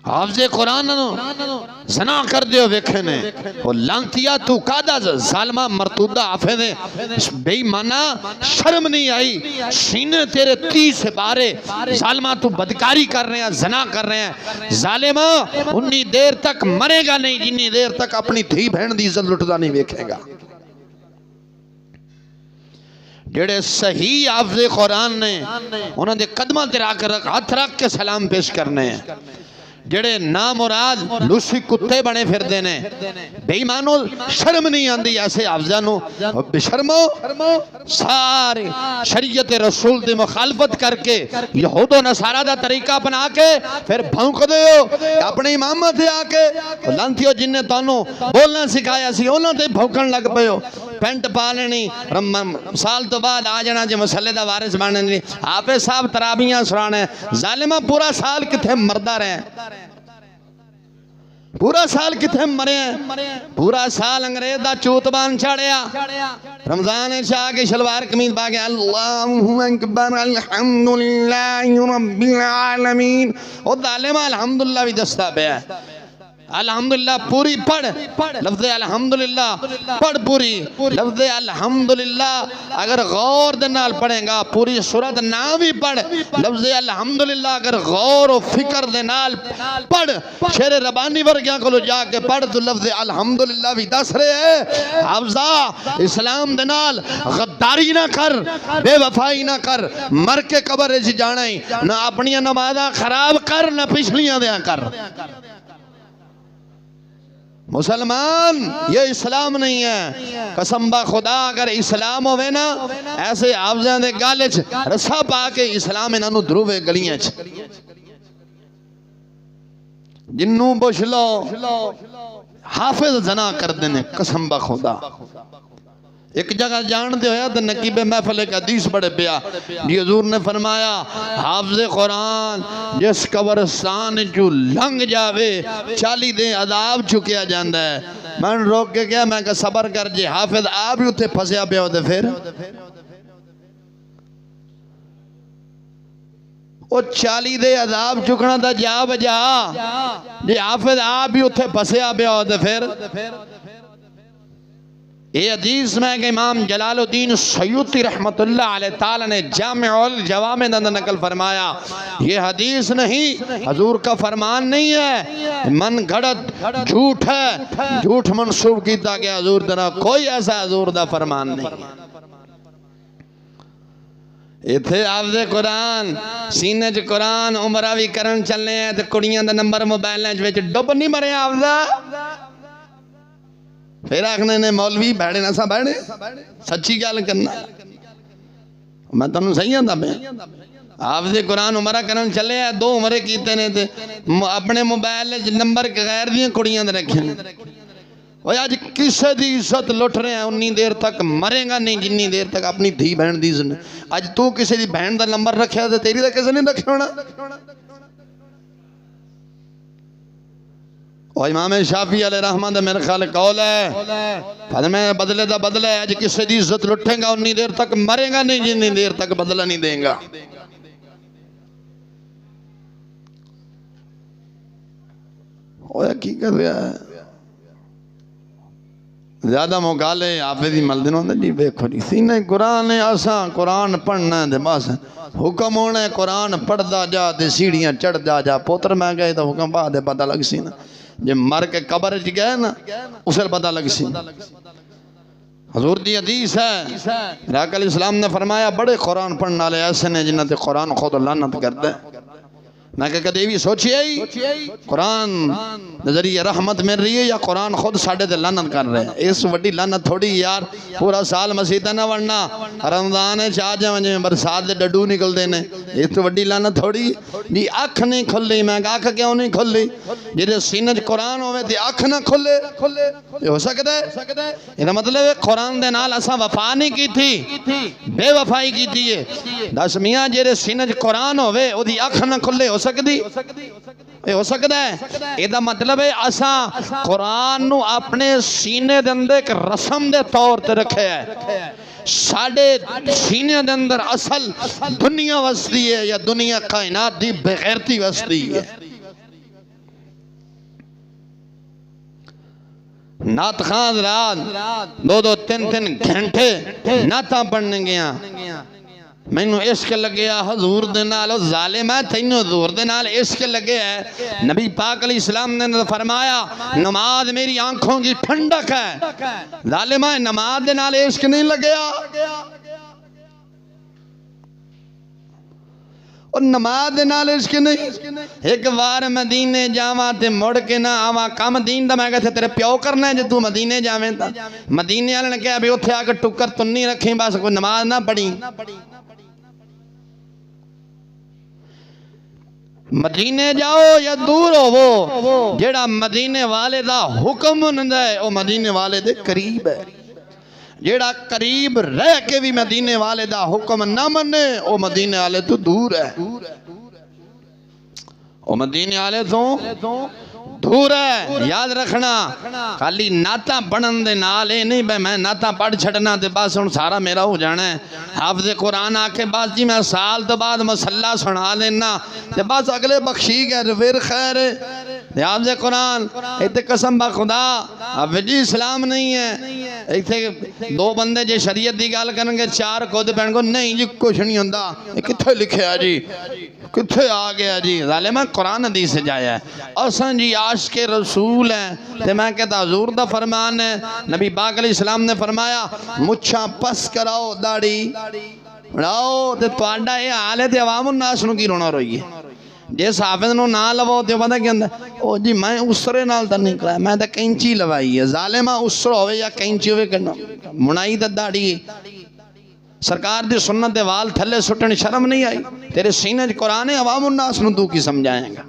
حافظ قرآن زنا کر دیو ویکھے نے وہ لانتیا تو کادا ظالمہ مرتودہ حافظ بے ایمانہ شرم نہیں آئی سینے تیرے 30 بارے ظالمہ تو بدکاری کر رہے ہیں زنا کر رہے ہیں ظالمہ انی دیر تک مرے گا نہیں جنی دیر تک اپنی دھی بہن دی عزت لٹدا نہیں ویکھے گا جڑے صحیح حافظ قرآن نے انہوں نے قدمہ تیرا کر ہاتھ رکھ کے سلام پیش کرنے ہیں جڑے نامراد لوسی کتے بنے پھر دینے بے ایمانو شرم نہیں آندی ایسے حافظانو بشرمو سارے شریعت رسول دی مخالفت کر کے یہود و نصارہ دا طریقہ بنا کے پھر بھونک دیو اپنے امامہ تھے آکے لانتیو جن نے تانوں بولنا سکھایا سی انہوں تے بھونکن لگ پیو پینٹ پالنی سال تو بعد آ جانا جو مسئلے دا وارث باننی آپے صاحب ترابیاں سرانے ظالمہ پورا سال کتھے مردہ رہے ہیں پورا سال کتھے مرے ہیں پورا سال انگریز دا چوتبان چاڑیا رمضان شاہ کے شلوار قمیض باگے اللہ اکبر الحمدللہ رب العالمین اور ظالمہ الحمدللہ بھی دستہ پہ ہے الحمدللہ پوری پڑھ لفظ الحمدللہ پڑھ پوری لفظ الحمدللہ اگر غور دنال پڑھیں گا پوری سورت نہ بھی پڑھ لفظ الحمدللہ اگر غور و فکر دنال پڑھ شیر ربانی ورگیاں کو جا کے پڑھ تو لفظ الحمدللہ بھی دس رہے ہیں حافظہ اسلام دنال غداری نہ کر بے وفائی نہ کر مر کے قبر سے جانا ہی نہ اپنی نمازہ خراب کر نہ پچھلیاں دیاں کر مسلمان یہ اسلام نہیں ہے قسم با خدا اگر اسلام ہوئے نا ایسے حافظاں دے گالے رسا پا کے اسلام انہوں دروے گلیاں جنوں بشلو حافظ زنا کر دینے قسم با خدا ایک جگہ جان دے ہویا تو نقیب محفل ایک حدیث بڑے پیا جی حضور نے فرمایا حافظ قرآن جس قبرستان جو لنگ جاوے 40 دن عذاب چکیا جاندہ ہے میں نے روک کے کیا میں کہا صبر کر جی حافظ آپ ہی اتھے پھسیا پیا ہوتے پھر وہ 40 دن عذاب چکنا تھا جا بجا جی حافظ آپ ہی اتھے پھسیا پیا ہوتے پھر یہ حدیث میں کہ امام جلال الدین سیوطی رحمت اللہ علیہ تعالی نے جامع الجوامع اندر نقل فرمایا یہ حدیث نہیں حضور کا فرمان نہیں ہے من گھڑت جھوٹ ہے جھوٹ منسوب کیتا کہ حضور درہ کوئی ایسا حضور دا فرمان نہیں اتھے حافظ قرآن سینے جو قرآن عمرہ بھی کرن چلنے ہیں تو کڑیاں دا نمبر موبائل ہیں جو ڈب نہیں مرے حافظہ پھر آکھنے نے مولوی بیڑے نہ سا بیڑے سچی گال کرنا میں تنہوں صحیح آتا میں حافظ قرآن عمرہ کرن چلے ہیں 2 عمرے کیتے نے تھے اپنے موبائل نمبر غیر دیاں کڑیاں دے رکھیں وہ آج کسے دی عزت لٹ رہے ہیں انی دیر تک مرے گا نہیں جنی دیر تک اپنی دھی بہن دی عزت آج تو کسے دی بہن دا نمبر رکھے تھے تیری دا کسے نہیں رکھے ہونا اور امام شافعی علیہ رحمہ میرے خیال قول ہے فرمائے بدلے دا بدلہ ہے آج کسے دی عزت لٹھیں گا انی دیر تک مرے گا نہیں جنی دیر تک بدلہ نہیں دیں گا وہ کی کر رہا ہے زیادہ مقالے حافظی ملدنوں نے جی بیکھو جی سینے قرآن ہے آسان قرآن پڑھنا ہے دے بس حکم ہونا ہے قرآن پڑھ دا جا دے سیڑھیاں چڑھ جا پوتر میں گئے تو حکم بعد پتہ لگ سینا جب مر کے قبر جی گئے نا اسے پتہ لگ سینا حضور دی حدیث ہے راک علیہ السلام نے فرمایا بڑے قرآن پڑھنا لے ایسے نے جنہاں تے قرآن خود لعنت کر دے میں کہا کدے بھی سوچی ہے قرآن نظریہ رحمت مل رہی ہے یا قرآن خود ساڑھے دے لعنت کر رہے ہیں اس وڈی لعنت تھوڑی یار پورا سال مسیحہ نہ ورنہ رمضان ہے چاہ جائیں برسات دے ڈڈو نکل دینے اس وڈی لعنت تھوڑی جی اکھ نہیں کھل لی میں کہا اکھ کیوں نہیں کھل لی جیسے سینج قرآن ہوئے تھی اکھ نہ کھلے یہ ہو سکتا ہے یہ مطلب ہے قرآن دے نال اساں وفا نہیں کی تھی بے وفائی کی تھی یہ دس میاں جیسے سینج قرآن ہوئے وہ دی اکھ نہ کھلے ہو سکتی ہو سکتا ہے یہ مطلب ہے اساں قرآن نو اپنے سینے دے اندر ایک رسم دے طور تے رکھے ہے ساڑھے سینے دے اندر اصل دنیا وستی ہے یا دنیا کائنات دی بغیرتی وستی ہے نات خان رات دو دو تین تین گھنٹے ناتاں پڑھنے گیا میں نو عشق لگیا حضور دے نال ظالم ہے تینو حضور دے نال عشق لگے ہے نبی پاک علیہ السلام نے فرمایا نماز میری آنکھوں کی ٹھنڈک ہے ظالم ہے نماز دے نال عشق نہیں لگیا اور نماز دے نال عشق نہیں ایک بار مدینے جاواں تے مڑ کے نہ آواں کم دین دا میں کہتے تیرے پیو کرنا ہے جے تو مدینے جاویں تا مدینے والے نے کہا بھی اوتھے آ کے ٹکر تنی رکھیں بس کوئی نماز نہ پڑھی مدینے جاؤ یا دور ہو وہ جیڑا مدینے والے دا حکم نہ ہے او مدینے والے دے قریب ہے جیڑا قریب رہ کے بھی مدینے والے دا حکم نہ منے او مدینے والے تو دور ہے او مدینے والے تو دور ہے یاد رکھنا خالی ناتا پڑھن دے نالے نہیں بے میں ناتا پڑھ چھڑنا تے بس ان سارا میرا ہو جانا ہے حافظ قرآن آکے بس جی میں سال تو بعد مسلح سنا دینا تے بس اگلے بخشی گئے پھر خیر ہے حافظ قرآن ایتے قسم با خدا اب جی اسلام نہیں ہے ایتے دو بندے جے شریعت دی گال کریں گے چار خود پہن کو نہیں جی کچھ نہیں ہوندہ کتھے لکھے ہے جی کتھے آگیا جی ظالمہ قرآن حدیث سے جایا ہے اساں جی عاشق رسول ہیں تے میں کہتا حضور دا فرمان ہے نبی پاک علیہ السلام نے فرمایا مچھاں پس کراؤ داڑی بڑھاؤ تے توانڈا یہ حال ہے تے عوام الناس نو کی رونا روئی ہے جیس حافظ نو نہ لواؤ تے پتہ کیا اندر او جی میں اسرے نال تا نہیں کرایا میں تا کینچی لوائی ہے ظالمہ اسر ہوئے یا کینچی ہوئے کرنا منائی تا داڑی سرکار دی سنت دے وال تھلے سٹن شرم نہیں آئی تیرے سینے قرآن عوام الناس نو تو کی سمجھائیں گا